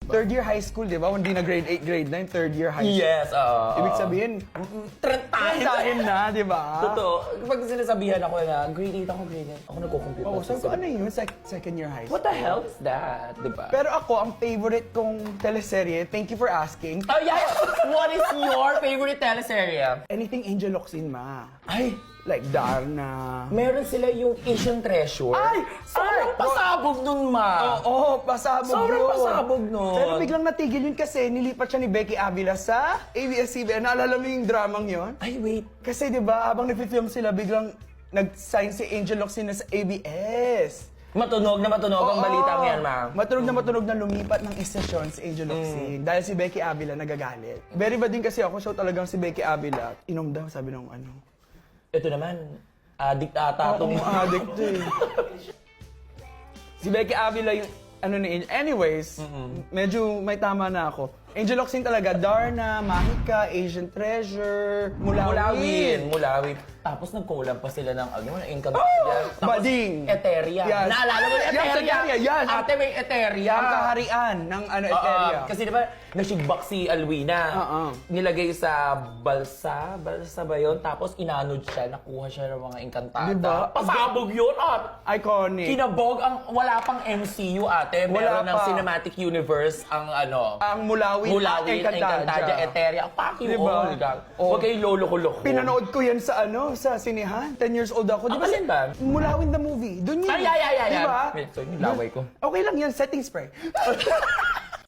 Third year high school, di ba? Hindi na grade 8, grade 9, third year high school. Yes, Ibig sabihin, trentahin na, di ba? Totoo. Kapag sinasabihan ako na grade 8 ako, grade 9, ako nagko-compute. Oo, sabi ko, ano yun? Second year high school. What the hell is that? Diba? Pero ako, ang favorite kong teleserye, thank you for asking, Oh yeah! What is your favorite teleserye? anything Angel Locsin, ma. Ay, Like Darna. meron sila yung Asian Treasure. Ay! Sobrang pasabog nun, ma! Oo, pasabog Sobrang yun. pasabog nun. Pero biglang natigil yun kasi nilipat siya ni Becky Avila sa ABS-CBN. Naalala mo yung dramang yun? Ay, wait. Kasi di ba habang nag-film sila, biglang nag-sign si Angel Locsin na sa ABS. Matunog ang balitang yan, ma. Matunog na lumipat ng istasyon si Angel Locsin. Dahil si Becky Avila nagagalit. Very bad din kasi ako, so talagang si Becky Avila, inom daw, sabi ng ano. Ito naman, addict ata Ako itong... addict to eh. Si Becky Avila yung ano ni Angel. Anyways, medyo may tama na ako. Angel Locsin talaga, Darna, Mahika, Asian Treasure, Mulawin. Mulawin. Tapos nag-collab pa sila ng ano, Encantadia. Tapos Bading. Eteria. Yes. Naalala mo yung Yes, Eteria? Eteria, yan. Ate, may Eteria. Ang kaharian ng ano, Eteria. Kasi di ba, nasigbak si Alwina. Nilagay sa balsa ba yun? Tapos inanod siya, nakuha siya ng mga Encantada. Diba? Pasabog yun, Iconic. Kinabog ang wala pang MCU, ate. Meron Wala ng pa. cinematic universe ang ano. Ang Mulawin, Encantadia, Eteria. Fuck you Diba? all, gang. Huwag kayong lolo-loko. Pinanood ko yan sa ano, sa sinihan. 10 years old ako. Ang alin ba? Mulawin the movie. Doon yun. Ay. Diba? Wait, so yung laway ko. Okay lang yan, setting spray.